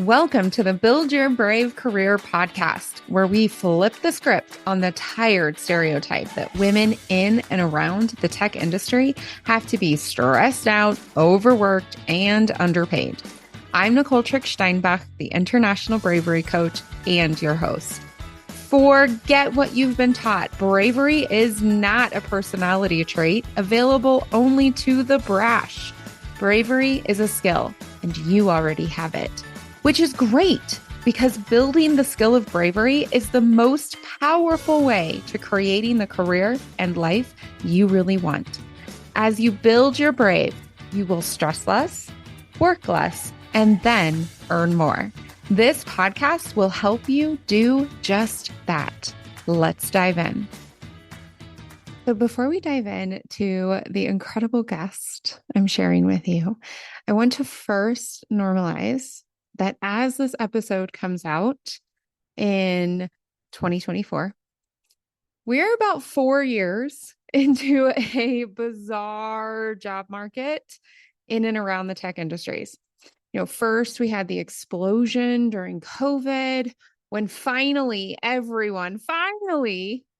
Welcome to the Build Your Brave Career podcast, where we flip the script on the tired stereotype that women in and around the tech industry have to be stressed out, overworked, and underpaid. I'm Nicole Trick-Steinbach, the International Bravery Coach and your host. Forget what you've been taught. Bravery is not a personality trait available only to the brash. Bravery is a skill, and you already have it. Which is great because building the skill of bravery is the most powerful way to creating the career and life you really want. As you build your brave, you will stress less, work less, and then earn more. This podcast will help you do just that. Let's dive in. So before we dive in to the incredible guest I'm sharing with you, I want to first normalize that as this episode comes out in 2024, we're about 4 years into a bizarre job market in and around the tech industries. First we had the explosion during COVID, when finally everyone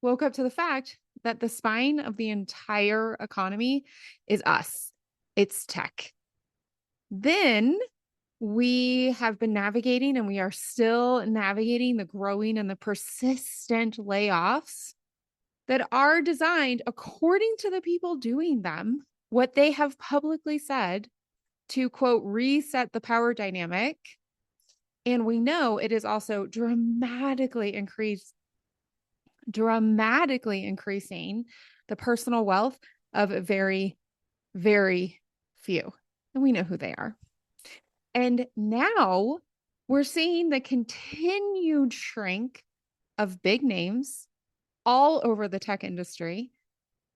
woke up to the fact that the spine of the entire economy is us. It's tech. Then we have been navigating, and we are still navigating, the growing and the persistent layoffs that are designed, according to the people doing them, what they have publicly said, to quote, reset the power dynamic. And we know it is also dramatically increasing the personal wealth of very, very few. And we know who they are. And now we're seeing the continued shrink of big names all over the tech industry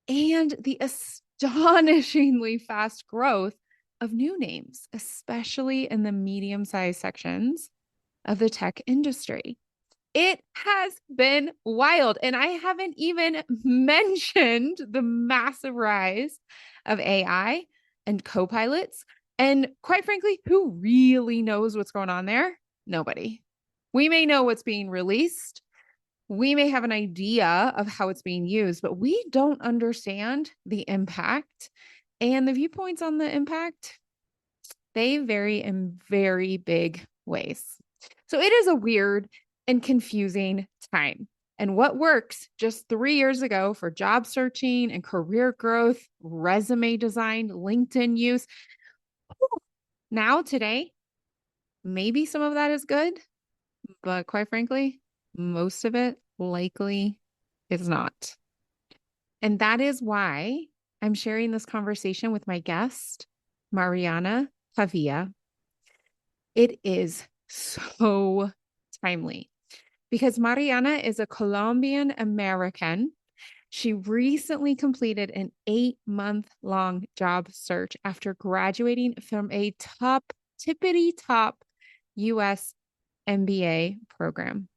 and the astonishingly fast growth of new names, especially in the medium-sized sections of the tech industry. It has been wild. And I haven't even mentioned the massive rise of AI and co-pilots. And quite frankly, who really knows what's going on there? Nobody. We may know what's being released. We may have an idea of how it's being used, but we don't understand the impact and the viewpoints on the impact. They vary in very big ways. So it is a weird and confusing time. And what works just 3 years ago for job searching and career growth, resume design, LinkedIn use, now today, maybe some of that is good, but quite frankly, most of it likely is not. And that is why I'm sharing this conversation with my guest, Mariana Pavia. It is so timely because Mariana is a Colombian American. She recently completed an 8-month-long job search after graduating from a tippity-top U.S. MBA program.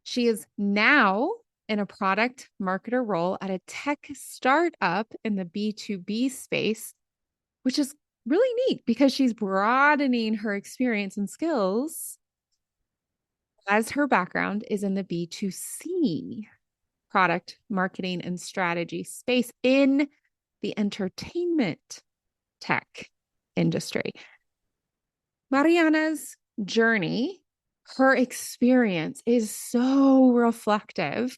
She is now in a product marketer role at a tech startup in the B2B space, which is really neat because she's broadening her experience and skills as her background is in the B2C product marketing and strategy space in the entertainment tech industry. Mariana's journey, her experience is so reflective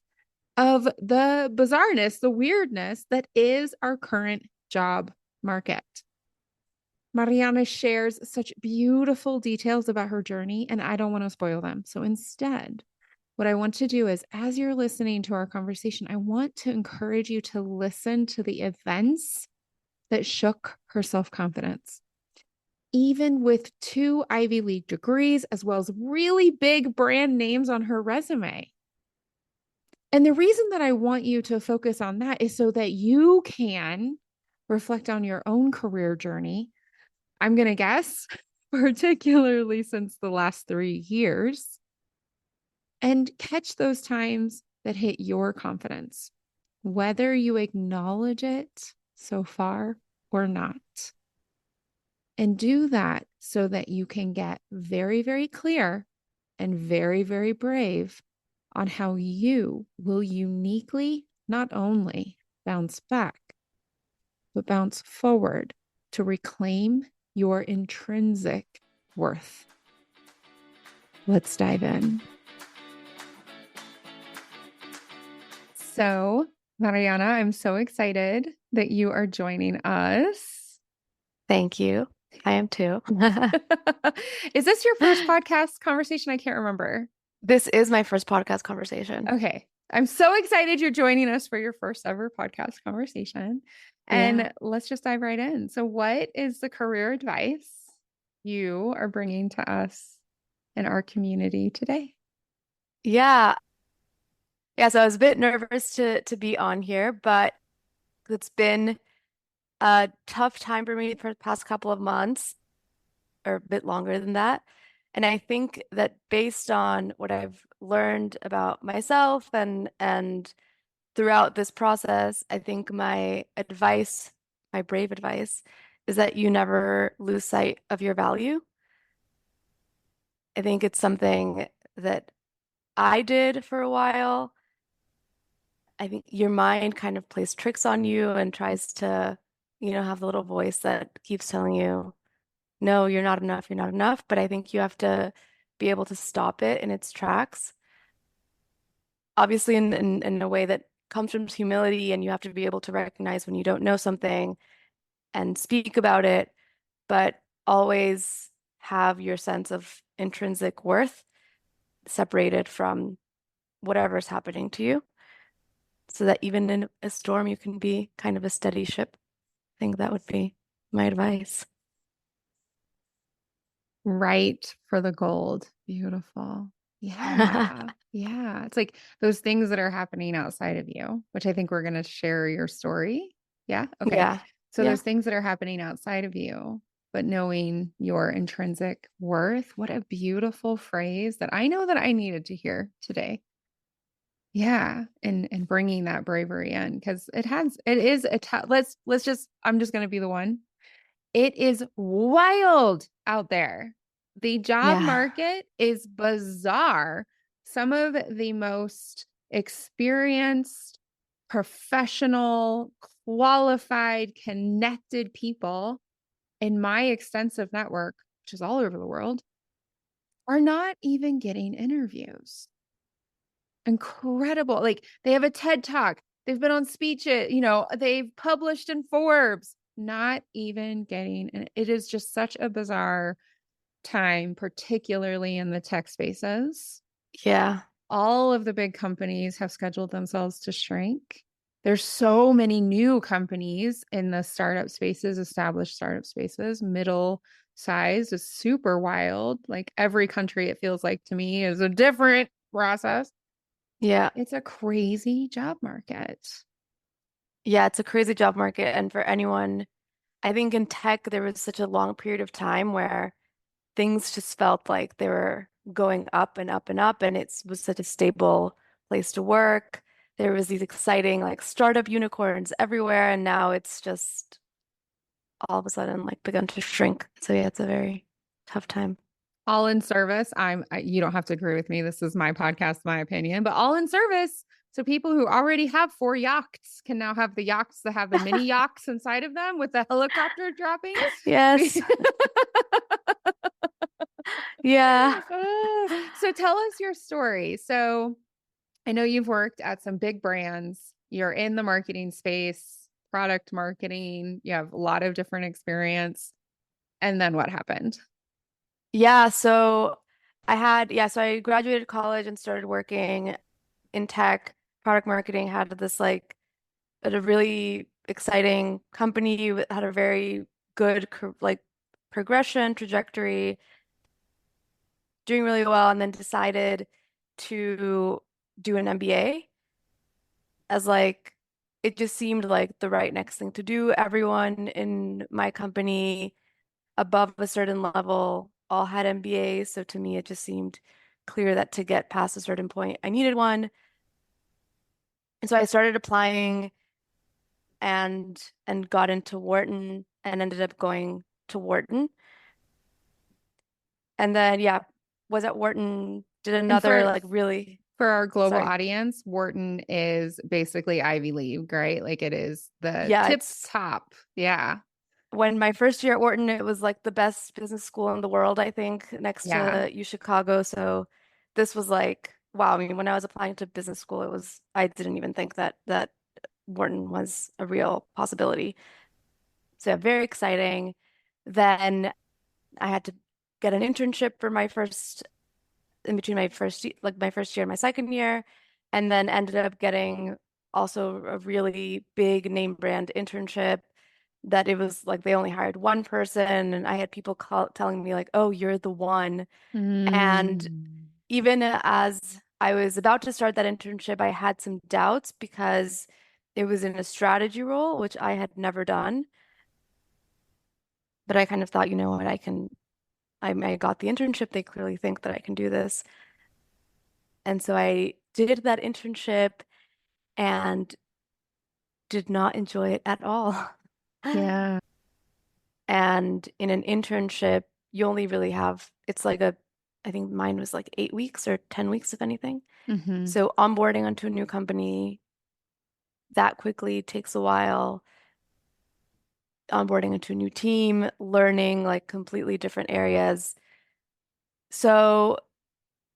of the bizarreness, the weirdness that is our current job market. Mariana shares such beautiful details about her journey, and I don't want to spoil them. So instead, what I want to do is, as you're listening to our conversation, I want to encourage you to listen to the events that shook her self-confidence. Even with 2 Ivy League degrees, as well as really big brand names on her resume. And the reason that I want you to focus on that is so that you can reflect on your own career journey. I'm going to guess, particularly since the last 3 years, and catch those times that hit your confidence, whether you acknowledge it so far or not. And do that so that you can get very, very clear and very, very brave on how you will uniquely not only bounce back, but bounce forward to reclaim your intrinsic worth. Let's dive in. So, Mariana, I'm so excited that you are joining us. Thank you. I am too. Is this your first podcast conversation? I can't remember. This is my first podcast conversation. Okay. I'm so excited you're joining us for your first ever podcast conversation. Yeah. And let's just dive right in. So, what is the career advice you are bringing to us in our community today? Yeah. Yeah, so I was a bit nervous to be on here, but it's been a tough time for me for the past couple of months or a bit longer than that. And I think that based on what I've learned about myself and throughout this process, I think my advice, my brave advice, is that you never lose sight of your value. I think it's something that I did for a while. I think your mind kind of plays tricks on you and tries to, have the little voice that keeps telling you, no, you're not enough, you're not enough. But I think you have to be able to stop it in its tracks. Obviously, in a way that comes from humility, and you have to be able to recognize when you don't know something and speak about it, but always have your sense of intrinsic worth separated from whatever's happening to you, so that even in a storm, you can be kind of a steady ship. I think that would be my advice. Right for the gold. Beautiful. Yeah. Yeah. It's like those things that are happening outside of you, which I think we're going to share your story. Yeah. Okay. Yeah. So Yeah. those things that are happening outside of you, but knowing your intrinsic worth, what a beautiful phrase that I know that I needed to hear today. Yeah, and bringing that bravery in because it is let's just I'm just going to be the one. It is wild out there. The job Yeah. market is bizarre. Some of the most experienced, professional, qualified, connected people in my extensive network, which is all over the world, are not even getting interviews. Incredible. Like they have a TED Talk. They've been on speeches, they've published in Forbes, not even getting, and it is just such a bizarre time, particularly in the tech spaces. Yeah. All of the big companies have scheduled themselves to shrink. There's so many new companies in the startup spaces, established startup spaces, middle size is super wild. Like every country, it feels like to me, is a different process. Yeah. It's a crazy job market. Yeah. It's a crazy job market. And for anyone, I think in tech, there was such a long period of time where things just felt like they were going up and up and up, and it was such a stable place to work. There was these exciting like startup unicorns everywhere, and now it's just all of a sudden like begun to shrink. So yeah, it's a very tough time. All in service. You don't have to agree with me. This is my podcast, my opinion, but all in service. So people who already have 4 yachts can now have the yachts that have the mini yachts inside of them with the helicopter dropping. Yes. Yeah. So tell us your story. So I know you've worked at some big brands. You're in the marketing space, product marketing. You have a lot of different experience. And then what happened? Yeah, so so I graduated college and started working in tech, product marketing, had this like at a really exciting company, had a very good like progression trajectory, doing really well, and then decided to do an MBA as like it just seemed like the right next thing to do. Everyone in my company above a certain level all had MBAs, so to me it just seemed clear that to get past a certain point, I needed one. And so I started applying and got into Wharton and ended up going to Wharton. And then yeah, was at Wharton, did And another for like really, for our global sorry. audience, Wharton is basically Ivy League, right? Like it is the Yeah, tip it's top. Yeah. when my first year at Wharton, it was like the best business school in the world, I think, next Yeah. to U Chicago. So this was like, wow. I mean, when I was applying to business school, I didn't even think that Wharton was a real possibility. So yeah, very exciting. Then I had to get an internship for my first, in between my like my first year and my second year, and then ended up getting also a really big name brand internship that it was like they only hired one person, and I had people telling me like, "Oh, you're the one." And Mm. even as I was about to start that internship, I had some doubts because it was in a strategy role, which I had never done. But I kind of thought, you know what, I got the internship. They clearly think that I can do this. And so I did that internship and did not enjoy it at all. Yeah. And in an internship, you only really have, it's like I think mine was like 8 weeks or 10 weeks, if anything. Hmm. So onboarding onto a new company that quickly takes a while. Onboarding into a new team, learning like completely different areas. So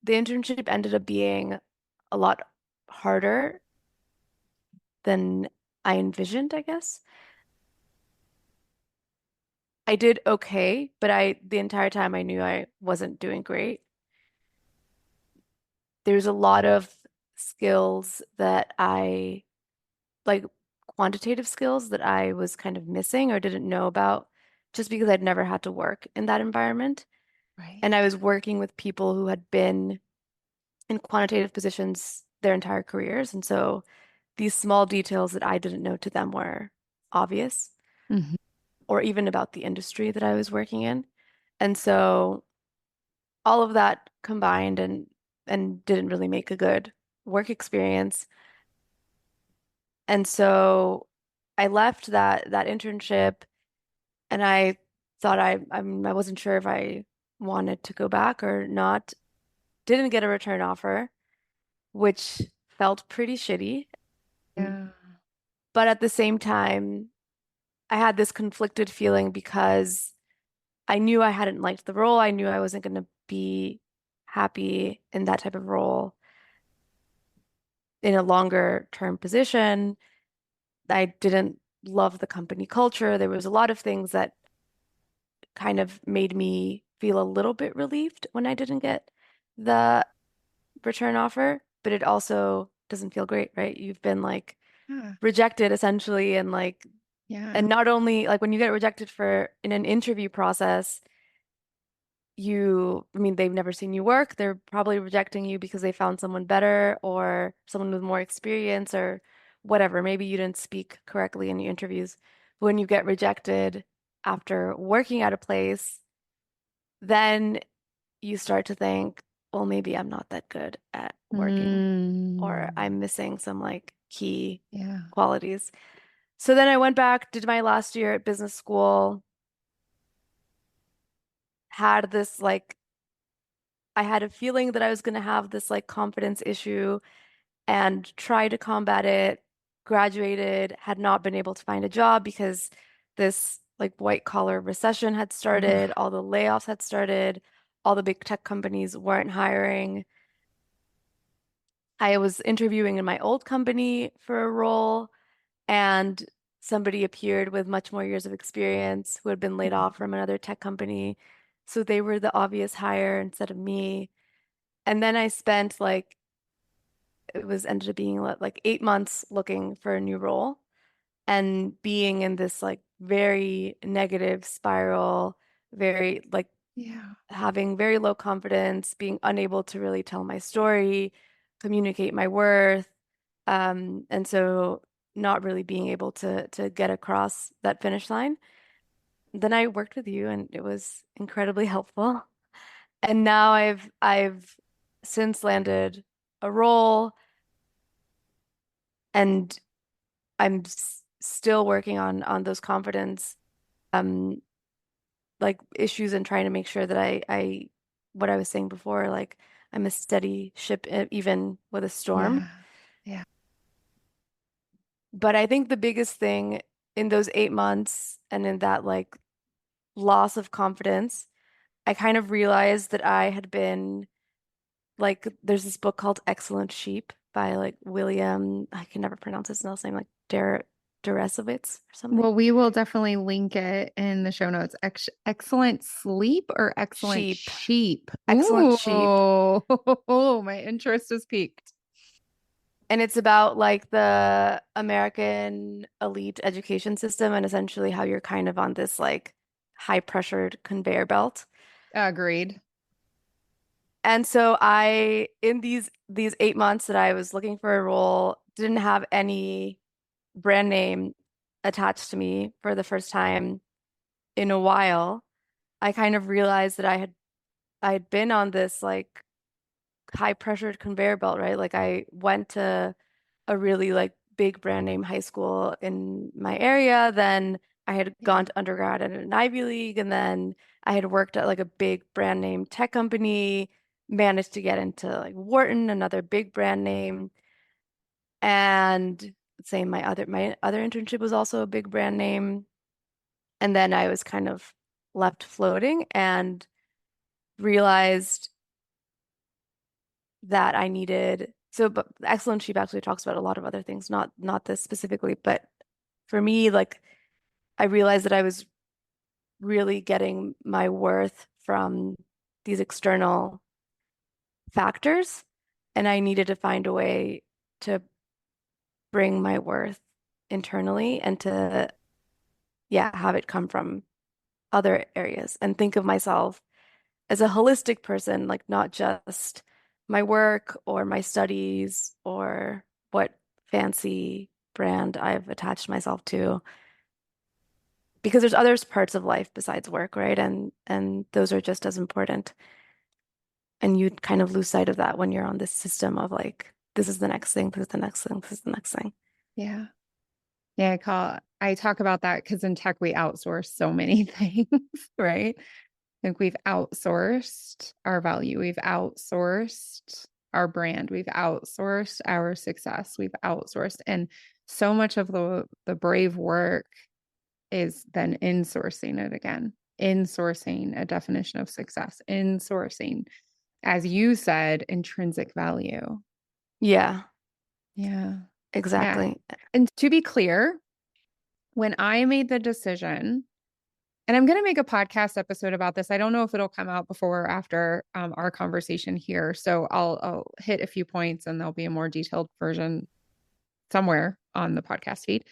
the internship ended up being a lot harder than I envisioned, I guess. I did okay, but the entire time I knew I wasn't doing great. There's a lot of skills that like quantitative skills that I was kind of missing or didn't know about just because I'd never had to work in that environment. Right. And I was working with people who had been in quantitative positions their entire careers. And so these small details that I didn't know to them were obvious, Hmm. or even about the industry that I was working in. And so all of that combined and didn't really make a good work experience. And so I left that internship and I thought I wasn't sure if I wanted to go back or not. Didn't get a return offer, which felt pretty shitty. Yeah. But at the same time, I had this conflicted feeling because I knew I hadn't liked the role. I knew I wasn't going to be happy in that type of role in a longer term position. I didn't love the company culture. There was a lot of things that kind of made me feel a little bit relieved when I didn't get the return offer, but it also doesn't feel great, right? You've been like Yeah. rejected essentially and like Yeah. and not only like when you get rejected for in an interview process, I mean, they've never seen you work. They're probably rejecting you because they found someone better or someone with more experience or whatever. Maybe you didn't speak correctly in your interviews. When you get rejected after working at a place, then you start to think, well, maybe I'm not that good at working or Mm. I'm missing some like key Yeah. qualities. So then I went back, did my last year at business school, had this like I had a feeling that I was going to have this like confidence issue and try to combat it. Graduated, had not been able to find a job because this like white collar recession had started, Ugh. all the layoffs had started, all the big tech companies weren't hiring. I was interviewing in my old company for a role, and somebody appeared with much more years of experience who had been laid off from another tech company. So they were the obvious hire instead of me. And then I spent like it was ended up being like 8 months looking for a new role and being in this like very negative spiral, very like Yeah. having very low confidence, being unable to really tell my story, communicate my worth, and so not really being able to get across that finish line. Then I worked with you and it was incredibly helpful. And now I've since landed a role and I'm still working on those confidence um like issues and trying to make sure that I what I was saying before, like I'm a steady ship even with a storm. Yeah. Yeah. But I think the biggest thing in those 8 months and in that like loss of confidence, I kind of realized that I had been like, there's this book called Excellent Sheep by like William, I can never pronounce his last name, like Deresiewicz or something. Well, we will definitely link it in the show notes. Excellent sleep or excellent Sheep, sheep? Excellent Ooh, Sheep. my interest is piqued. And it's about like the American elite education system and essentially how you're kind of on this like high pressured conveyor belt. Agreed. And so in these 8 months that I was looking for a role, didn't have any brand name attached to me for the first time in a while. I kind of realized that I'd been on this like high pressured conveyor belt, right? Like I went to a really like big brand name high school in my area. Then I had gone Yeah. to undergrad at an Ivy League, and then I had worked at like a big brand name tech company, managed to get into like Wharton, another big brand name. And same, my other internship was also a big brand name. And then I was kind of left floating and realized that I needed but Excellent Sheep actually talks about a lot of other things, not this specifically, but for me, like I realized that I was really getting my worth from these external factors, and I needed to find a way to bring my worth internally and to, yeah, have it come from other areas and think of myself as a holistic person, like not just my work or my studies or what fancy brand I've attached myself to. Because there's other parts of life besides work, right? And those are just as important. And you kind of lose sight of that when you're on this system of like, this is the next thing, this is the next thing, this is the next thing. Yeah. Yeah. I talk about that because in tech, we outsource so many things, right? I think we've outsourced our value. We've outsourced our brand. We've outsourced our success. We've outsourced. And so much of the brave work is then insourcing it again, insourcing a definition of success, insourcing, as you said, intrinsic value. Yeah, Yeah. Yeah. exactly. And to be clear, when I made the decision, and I'm going to make a podcast episode about this. I don't know if it'll come out before or after our conversation here. So I'll hit a few points and there'll be a more detailed version somewhere on the podcast feed.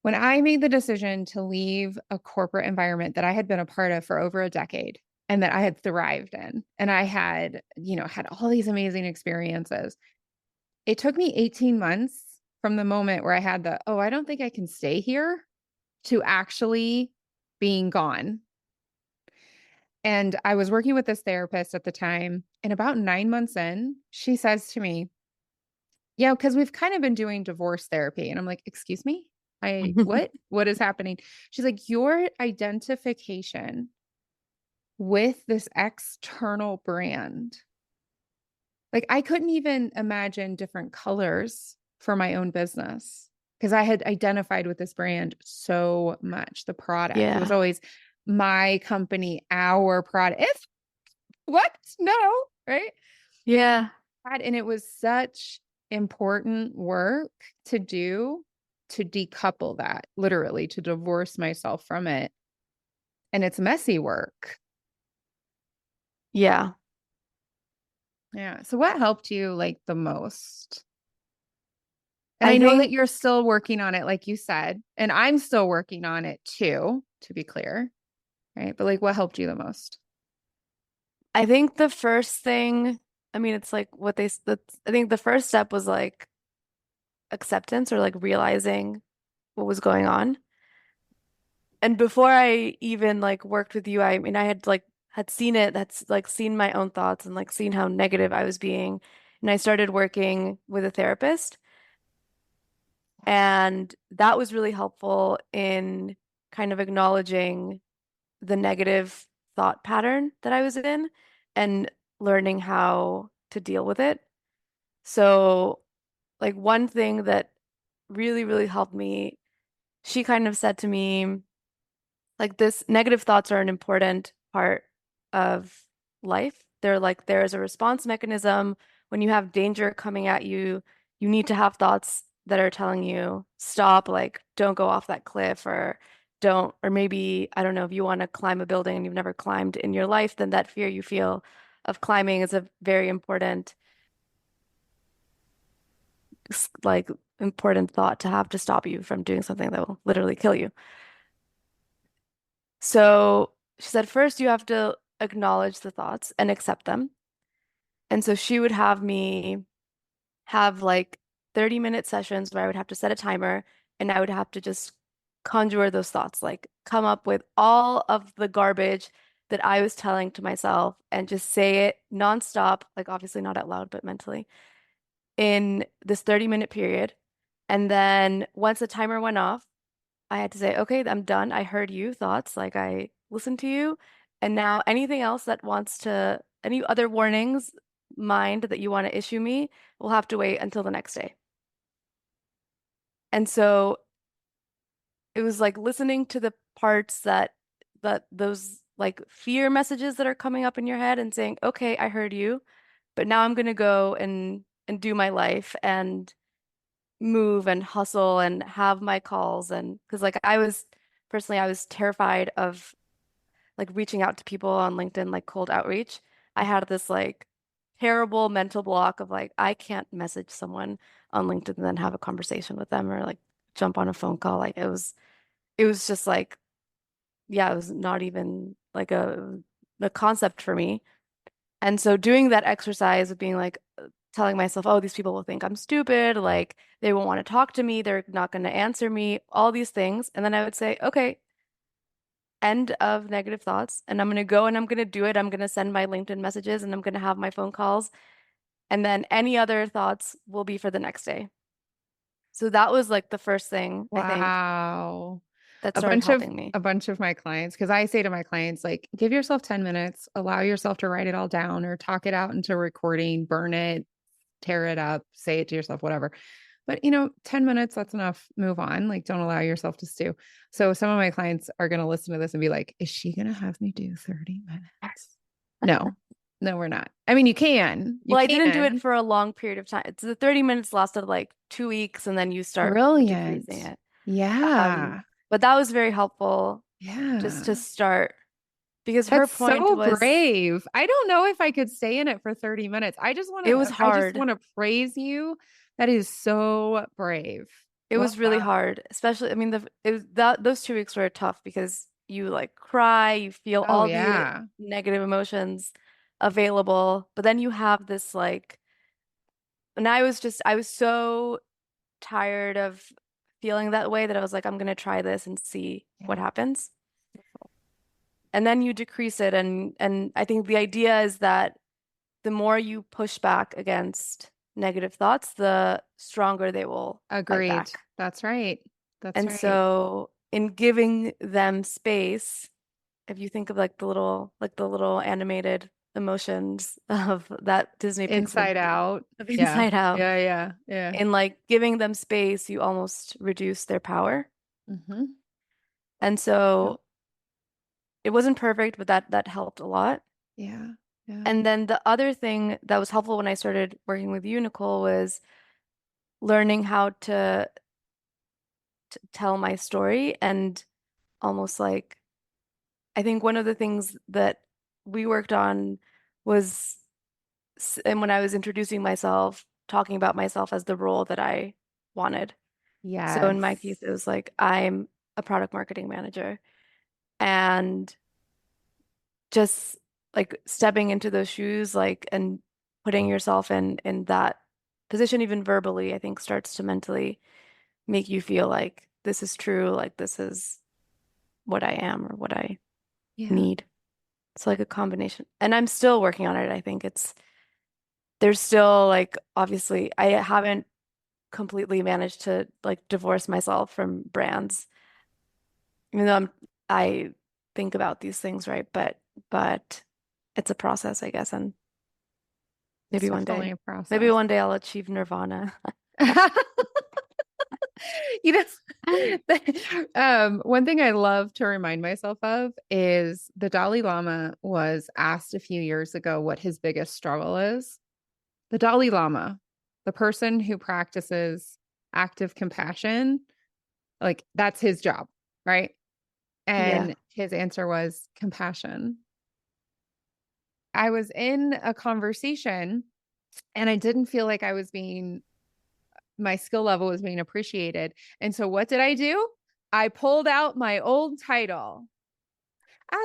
When I made the decision to leave a corporate environment that I had been a part of for over a decade and that I had thrived in, and I had, had all these amazing experiences, it took me 18 months from the moment where I had oh, I don't think I can stay here to actually being gone. And I was working with this therapist at the time. And about 9 months in, she says to me, yeah, because we've kind of been doing divorce therapy. And I'm like, excuse me? What? What is happening? She's like, your identification with this external brand. Like, I couldn't even imagine different colors for my own business because I had identified with this brand so much. The product, it was Yeah. always my company, our product. If what? No, right? Yeah. And it was such important work to do to decouple that, literally, to divorce myself from it. And it's messy work. Yeah. Yeah. So, what helped you like the most? And I I know that think you're still working on it, like you said, and I'm still working on it too, to be clear. Right. But like, what helped you the most? I think the first thing, I mean, it's like I think the first step was like acceptance or like realizing what was going on. And before I even like worked with you, I mean, I had like had seen it, that's like seen my own thoughts and like seen how negative I was being. And I started working with a therapist, and that was really helpful in kind of acknowledging the negative thought pattern that I was in and learning how to deal with it. So, like one thing that really, really helped me, she kind of said to me, like this negative thoughts are an important part of life. They're like there is a response mechanism when you have danger coming at you, you need to have thoughts that are telling you stop, like don't go off that cliff or don't, or maybe I don't know if you want to climb a building and you've never climbed in your life, then that fear you feel of climbing is a very important like important thought to have to stop you from doing something that will literally kill you. So she said, first you have to acknowledge the thoughts and accept them. And so she would have me have like 30-minute sessions where I would have to set a timer and I would have to just conjure those thoughts, like come up with all of the garbage that I was telling to myself and just say it nonstop, like obviously not out loud, but mentally in this 30-minute period. And then once the timer went off, I had to say, okay, I'm done. I heard you thoughts, like I listened to you. And now anything else that wants to, any other warnings, mind that you want to issue me, will have to wait until the next day. And so it was like listening to the parts that those like fear messages that are coming up in your head and saying, okay, I heard you, but now I'm gonna go and do my life and move and hustle and have my calls and because like I was personally I was terrified of like reaching out to people on LinkedIn like cold outreach. I had this like terrible mental block of like I can't message someone on LinkedIn and then have a conversation with them or like jump on a phone call. Like it was just like yeah, it was not even like a concept for me. And so doing that exercise of being like telling myself, oh, these people will think I'm stupid, like they won't want to talk to me, they're not going to answer me, all these things. And then I would say, okay, end of negative thoughts. And I'm going to go and I'm going to do it. I'm going to send my LinkedIn messages and I'm going to have my phone calls. And then any other thoughts will be for the next day. So that was like the first thing I think Wow. that A started bunch of helping me. a bunch of my clients, because I say to my clients, like, give yourself 10 minutes, allow yourself to write it all down or talk it out into recording, burn it, tear it up, say it to yourself, whatever. But 10 minutes, that's enough. Move on. Like, don't allow yourself to stew. So some of my clients are going to listen to this and be like, is she going to have me do 30 minutes? No, no, we're not. I mean, you can, you Well, I didn't do it can. for a long period of time. It's the 30 minutes lasted like 2 weeks and then you start decreasing Brilliant. it. Um, Yeah. but that was very helpful just to Yeah. start because her That's point so was brave. I don't know if I could stay in it for 30 minutes. it was I just hard. want to praise you. That is so brave. It Well was really done. hard, especially I mean the it was that those 2 weeks were tough because you like cry, you feel Oh all the yeah. negative emotions available, but then you have this like and I was so tired of feeling that way that I was like I'm gonna try this and see what Yeah. happens. And then you decrease it and I think the idea is that the more you push back against negative thoughts, the stronger they will fight Agreed. back. That's right. That's And right. so in giving them space, if you think of like the little animated emotions of that Disney Pixar Inside movie out. of Yeah. Inside Out, Yeah. Yeah. Yeah. in like giving them space, you almost reduce their power. Mm-hmm. And Yep. so it wasn't perfect, but that helped a lot. Yeah. Yeah. And then the other thing that was helpful when I started working with you, Nicole, was learning how to tell my story and almost like I think one of the things that we worked on was, and when I was introducing myself, talking about myself as the role that I wanted. So in my Yes. case, it was like, I'm a product marketing manager. And just like stepping into those shoes, like, and putting yourself in that position, even verbally, I think starts to mentally make you feel like this is true, like this is what I am or what I Yeah. need. It's like a combination. And I'm still working on it. I think there's still like, obviously, I haven't completely managed to like divorce myself from brands, even though I think about these things, right? But it's a process, I guess, and It's maybe one definitely day, a maybe process. one day I'll achieve nirvana. You one thing I love to remind myself of is the Dalai Lama was asked a few years ago what his biggest struggle is. The Dalai Lama, the person who practices active compassion, like that's his job, right? Yeah. And his answer was compassion. I was in a conversation and I didn't feel like my skill level was being appreciated. And so what did I do? I pulled out my old title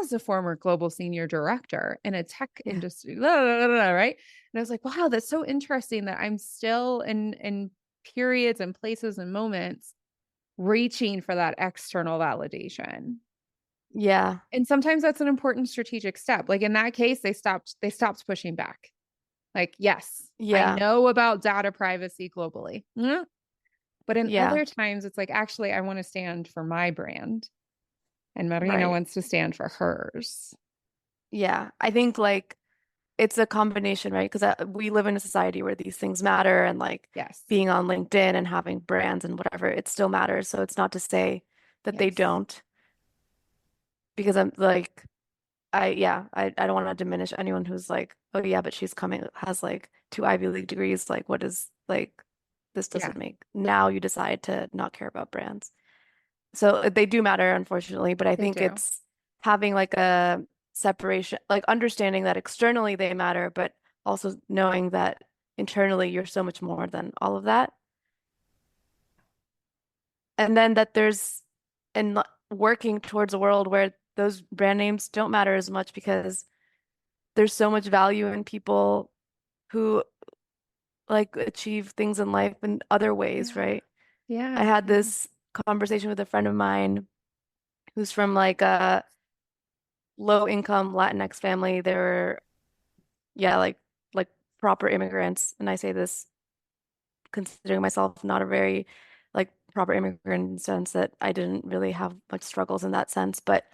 as a former global senior director in a tech Yeah. industry, blah, blah, blah, blah, right? And I was like, wow, that's so interesting that I'm still in periods and places and moments reaching for that external validation. Yeah. And sometimes that's an important strategic step. Like in that case, they stopped pushing back. Like, yes, I Yeah. know about data privacy globally. But in Yeah. other times, it's like, actually, I want to stand for my brand, and Marina Right. wants to stand for hers. Yeah. I think like it's a combination, right? Because we live in a society where these things matter and like Yes. being on LinkedIn and having brands and whatever, it still matters. So it's not to say that they Yes. don't, because I'm like, I don't want to diminish anyone who's like, oh yeah, but she's coming, has like 2 Ivy League degrees. Like, what is like, this Yeah, doesn't make, now you decide to not care about brands. So they do matter, unfortunately, but I they think do. it's having like a separation, like understanding that externally they matter, but also knowing that internally you're so much more than all of that. And then that and working towards a world where those brand names don't matter as much because there's so much value in people who like achieve things in life in other ways, Yeah. right? I Yeah. had Yeah. this conversation with a friend of mine who's from like a low income Latinx family. They were, yeah, like proper immigrants. And I say this considering myself not a very like proper immigrant in the sense that I didn't really have much struggles in that sense. But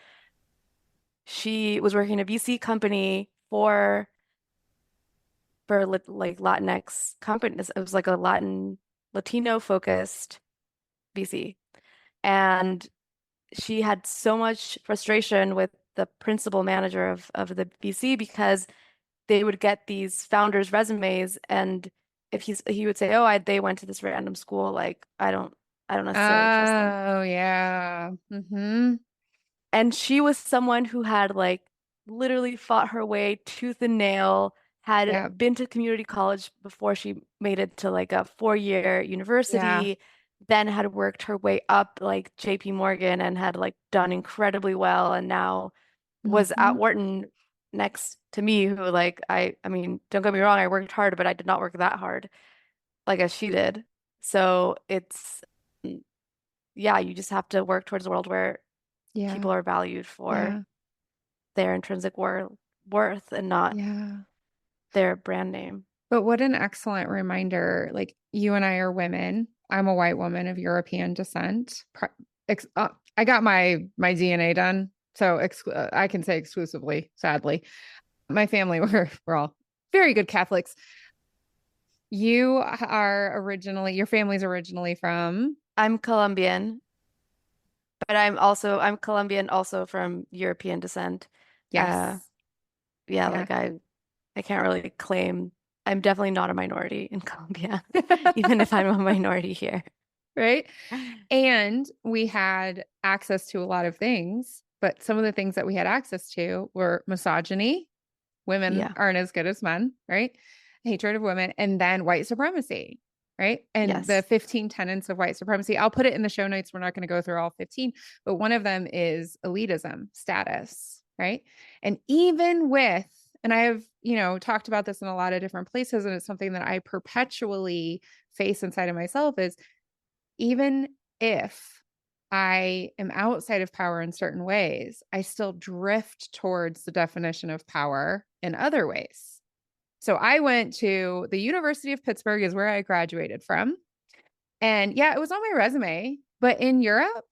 she was working in a VC company for like Latinx companies. It was like a Latino focused VC. And she had so much frustration with the principal manager of the VC because they would get these founders' resumes, and if he would say, "Oh, they went to this random school," like I don't necessarily trust them. Oh, yeah. Mm-hmm. And she was someone who had like literally fought her way tooth and nail, had Yeah. been to community college before she made it to like a 4 year Yeah. university, then had worked her way up like JP Morgan and had like done incredibly well, and now was Mm-hmm. at Wharton next to me, who like I mean, don't get me wrong, I worked hard, but I did not work that hard like as she did. So it's yeah, you just have to work towards a world where Yeah. people are valued for Yeah. their intrinsic worth and not Yeah. their brand name. But what an excellent reminder. Like you and I are women. I'm a white woman of European descent. I got my DNA done, so I can say exclusively, sadly. My family we're all very good Catholics. Your family's originally from? I'm Colombian, but I'm Colombian also from European descent. Uh Yes. yeah, Yeah. like I can't really claim I'm definitely not a minority in Colombia, even if I'm a minority here. Right. And we had access to a lot of things, but some of the things that we had access to were misogyny. Women Yeah. aren't as good as men, right? Hatred of women, and then white supremacy, right? And the Yes. 15 tenets of white supremacy. I'll put it in the show notes. We're not going to go through all 15, but one of them is elitism, status, right? And even with, and I have, talked about this in a lot of different places, and it's something that I perpetually face inside of myself is even if I am outside of power in certain ways, I still drift towards the definition of power in other ways. So I went to the University of Pittsburgh, is where I graduated from. And yeah, it was on my resume, but in Europe,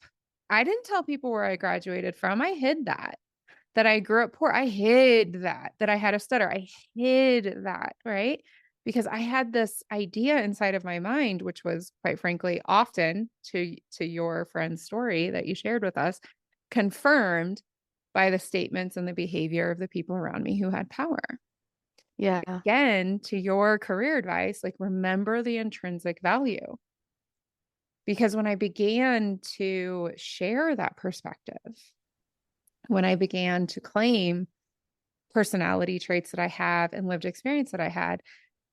I didn't tell people where I graduated from. I hid that. that I grew up poor. I hid that I had a stutter. I hid that, right? Because I had this idea inside of my mind, which was quite frankly often to your friend's story that you shared with us, confirmed by the statements and the behavior of the people around me who had power. Yeah. Again, to your career advice, like remember the intrinsic value. Because when I began to share that perspective, when I began to claim personality traits that I have and lived experience that I had,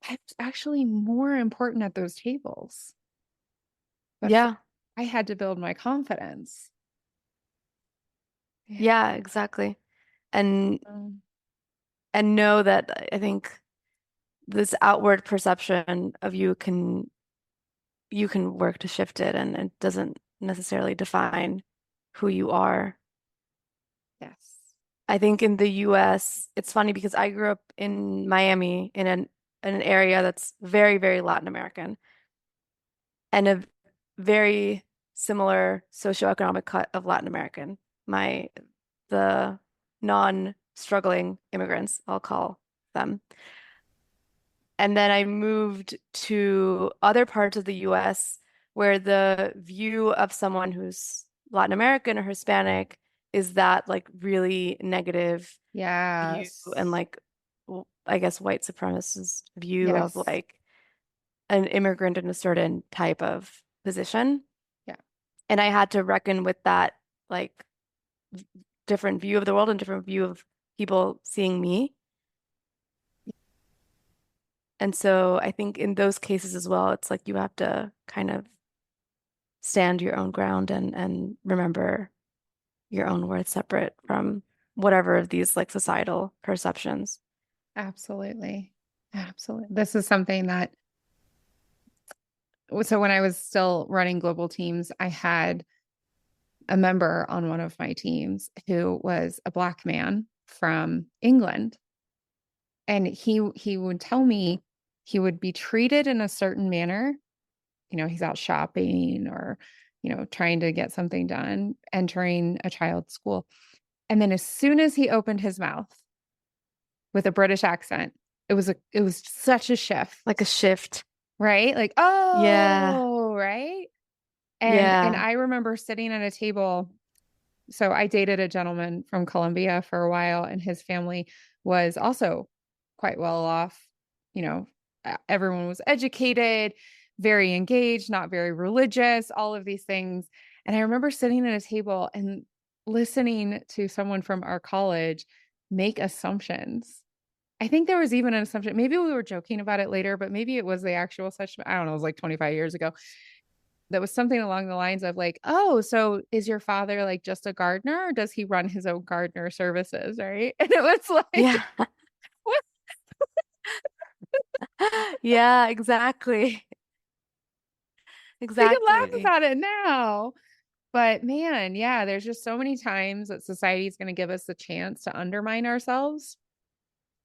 I was actually more important at those tables. But first, Yeah. I had to build my confidence. Yeah. Yeah, exactly. And Um, and know that I think this outward perception of you can work to shift it, and it doesn't necessarily define who you are. yes. I think in the US, it's funny because I grew up in Miami in an area that's very, very Latin American and a very similar socioeconomic cut of Latin American. My the non-struggling immigrants, I'll call them. And then I moved to other parts of the US where the view of someone who's Latin American or Hispanic is that like really negative view and Yes. like I guess white supremacist view of Yes. like an immigrant in a certain type of position. Yeah. And I had to reckon with that like different view of the world and different view of people seeing me. And so I think in those cases as well, it's like you have to kind of stand your own ground and remember your own worth separate from whatever of these like societal perceptions. Absolutely. Absolutely. This is something that, so when I was still running global teams, I had a member on one of my teams who was a Black man from England. And he would tell me he would be treated in a certain manner. You know, he's out shopping or, you know, trying to get something done, entering a child's school. And then as soon as he opened his mouth with a British accent, it was such a shift, Like a shift. right? Like, Yeah. oh, right. And Yeah. I remember sitting at a table. So I dated a gentleman from Colombia for a while, and his family was also quite well off. You know, everyone was educated, very engaged, not very religious, all of these things. And I remember sitting at a table and listening to someone from our college make assumptions. I think there was even an assumption. Maybe we were joking about it later, but maybe it was the actual such. I don't know. It was like 25 years ago. That was something along the lines of like, oh, so is your father like just a gardener or does he run his own gardener services? Right. And it was like, Yeah. what? Yeah, exactly. We can laugh Exactly. about it now. But man, yeah, there's just so many times that society is going to give us the chance to undermine ourselves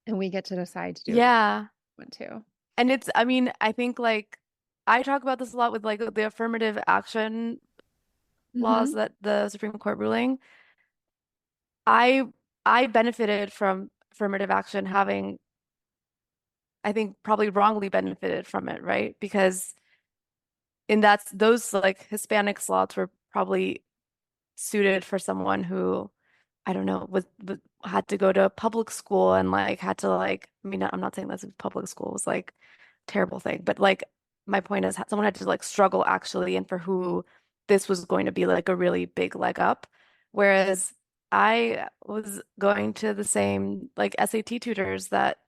and we get to decide to do it Yeah. want to. And it's, I mean, I think like I talk about this a lot with like the affirmative action laws Mm-hmm. that the Supreme Court ruling. I I benefited from affirmative action having, I think, probably wrongly benefited from it, right? Because in that those like Hispanic slots were probably suited for someone who I don't know was had to go to public school and like had to like I mean I'm not saying that public school was like a terrible thing, but like my point is someone had to like struggle actually and for who this was going to be like a really big leg up. Whereas I was going to the same like SAT tutors that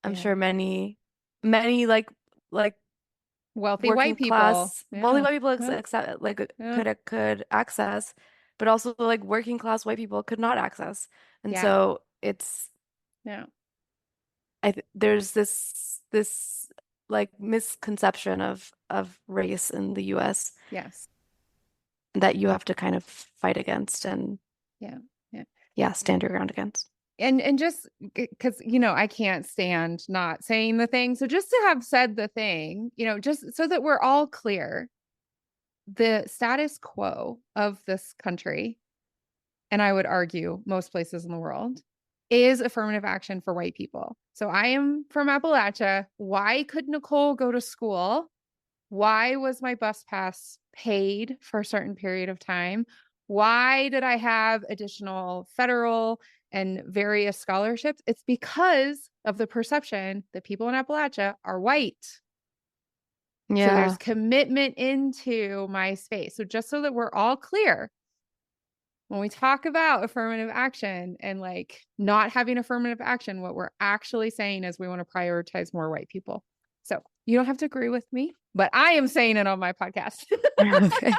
I'm Yeah. sure many like Wealthy working white people. class, wealthy Yeah. white people Yeah. accept, like Yeah. could access, but also like working class white people could not access. And Yeah. so it's Yeah. I th there's this like misconception of race in the US Yes. that you have to kind of fight against and Yeah. Yeah. yeah, stand your ground against. And just because you know I can't stand not saying the thing, so just to have said the thing, you know, just so that we're all clear, the status quo of this country and I would argue most places in the world, is affirmative action for white people. So I am from Appalachia. Why could Nicole go to school? Why was my bus pass paid for a certain period of time? Why did I have additional federal and various scholarships? It's because of the perception that people in Appalachia are white. So there's Yeah. commitment into my space. So just so that we're all clear, when we talk about affirmative action and like not having affirmative action, what we're actually saying is we want to prioritize more white people. So you don't have to agree with me, but I am saying it on my podcast. Okay.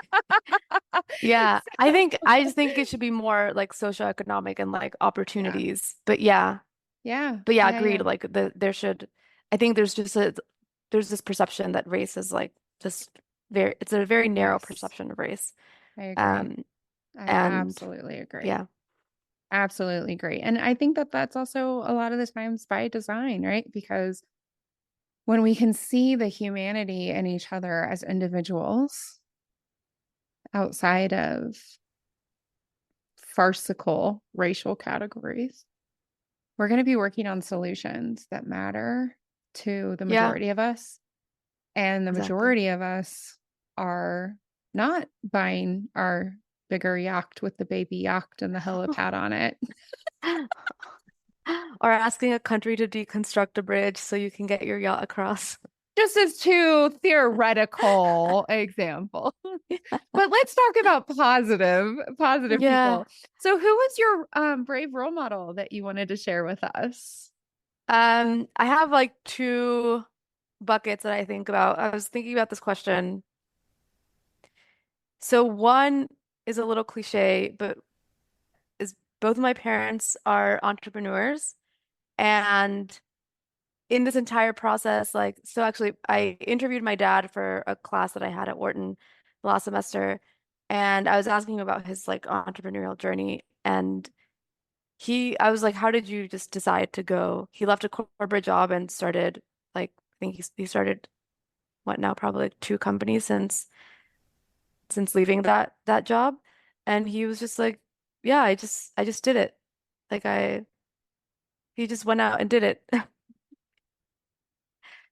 Yeah. I just think it should be more like socioeconomic and like Yeah. opportunities. But yeah. Yeah. But yeah, Yeah. agreed. Yeah. Like there should I think there's this perception that race is like just it's a very narrow Yes. perception of race. I agree. Um I and absolutely agree. yeah. Absolutely agree. And I think that that's also a lot of the times by design, right? Because when we can see the humanity in each other as individuals outside of farcical racial categories, we're going to be working on solutions that matter to the Yeah, majority of us. And the exactly. majority of us are not buying our bigger yacht with the baby yacht and the helipad on it. Or asking a country to deconstruct a bridge so you can get your yacht across. Just as two theoretical examples. But let's talk about positive Yeah. people. So who was your brave role model that you wanted to share with us? I have like two buckets that I think about. I was thinking about this question. So one is a little cliche, but is both of my parents are entrepreneurs. And in this entire process, like, so actually, I interviewed my dad for a class that I had at Wharton last semester, and I was asking him about his like entrepreneurial journey. And I was like, how did you just decide to go? He left a corporate job and started, like, I think he started what now, probably like two companies since leaving that job. And he was just like, yeah, I just did it. Like he just went out and did it.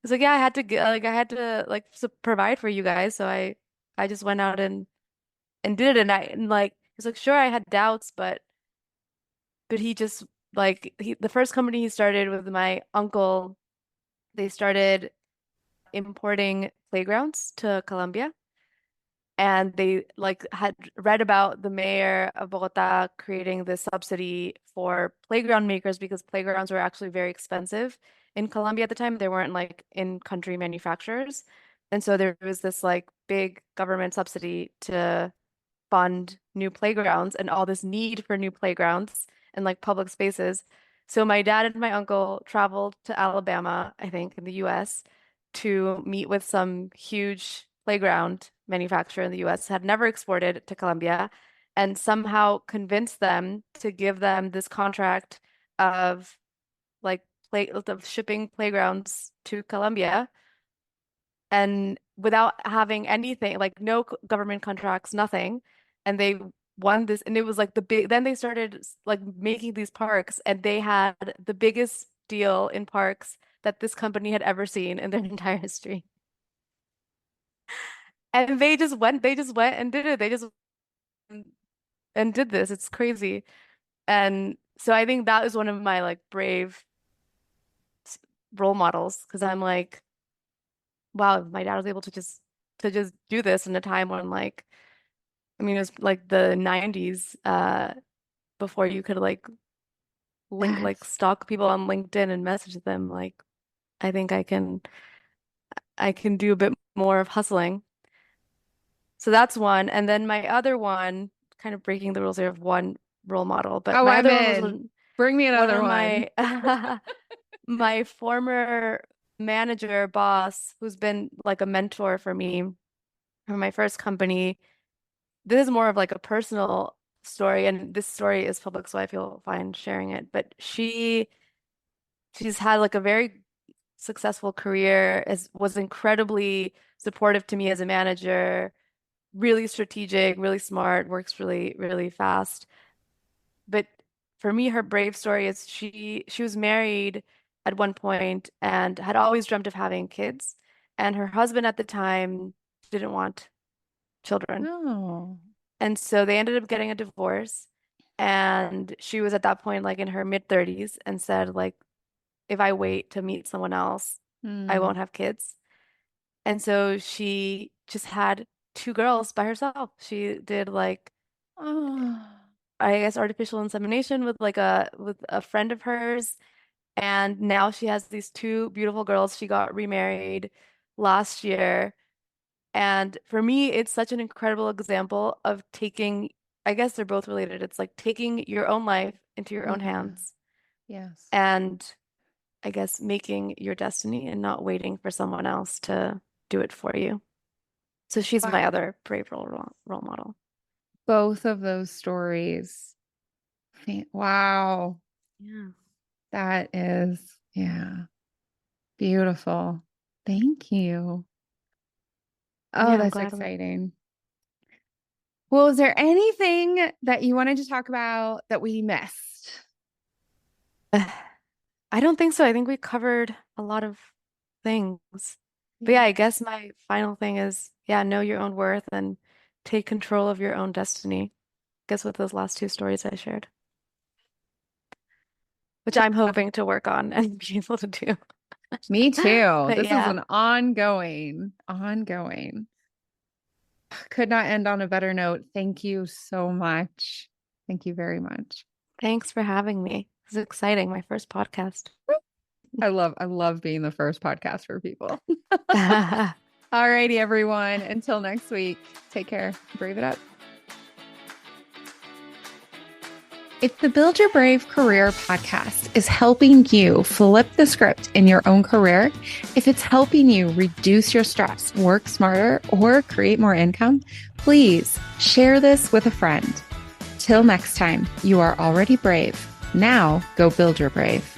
It's like, yeah, I had to like provide for you guys, so I just went out and did it, and like he's like, sure, I had doubts, but he just like the first company he started with my uncle, they started importing playgrounds to Colombia. And they like had read about the mayor of Bogota creating this subsidy for playground makers because playgrounds were actually very expensive in Colombia at the time. They weren't like in-country manufacturers. And so there was this like big government subsidy to fund new playgrounds and all this need for new playgrounds and like public spaces. So my dad and my uncle traveled to Alabama, I think, in the US to meet with some huge playground manufacturer in the US, had never exported to Colombia, and somehow convinced them to give them this contract of like of shipping playgrounds to Colombia and without having anything, like no government contracts, nothing. And they won this, and it was like the big, then they started like making these parks, and they had the biggest deal in parks that this company had ever seen in their entire history. And they just went and did it. They just went and did this. It's crazy. And so I think that was one of my like brave s- role models because I'm like, wow, my dad was able to just do this in a time when like I mean, it was like the 90s, before you could like like Yes. stalk people on LinkedIn and message them. Like, I think I can do a bit more of hustling. So that's one. And then my other one, kind of breaking the rules here of one role model, but Oh, my I'm other one was in. Bring me one another of one. my my former manager boss, who's been like a mentor for me for my first company. This is more of like a personal story, and this story is public, so I feel fine sharing it. But she's had like a very successful career, was incredibly supportive to me as a manager, really strategic, really smart, works really, really fast. but for me, her brave story is she was married at one point and had always dreamt of having kids. And her husband at the time didn't want children. Oh. And so they ended up getting a divorce. And she was at that point like in her mid 30s and said like, if I wait to meet someone else, I Hmm. won't have kids. And so she just had two girls by herself. She did like Oh. I guess artificial insemination with with a friend of hers. And now she has these two beautiful girls. She got remarried last year. And for me, it's such an incredible example of taking, I guess they're both related. It's like taking your own life into your own Yeah. hands Yes. and I guess making your destiny and not waiting for someone else to do it for you. So she's Wow. my other brave role model. Both of those stories. Wow. Yeah. That is, yeah, beautiful. Thank you. Oh, Yeah, I'm that's glad we exciting. Well, is there anything that you wanted to talk about that we missed? I don't think so. I think we covered a lot of things. But yeah, Yeah. I guess my final thing is, yeah, know your own worth and take control of your own destiny. I guess with those last two stories I shared, which I'm hoping to work on and be able to do. Me too. But This is yeah, an ongoing. Could not end on a better note. Thank you so much. Thank you very much. thanks for having me. This is exciting, my first podcast. I love being the first podcast for people. All righty, everyone. Until next week, take care. Brave it up. If the Build Your Brave Career podcast is helping you flip the script in your own career, if it's helping you reduce your stress, work smarter, or create more income, please share this with a friend. Till next time, you are already brave. Now go build your brave.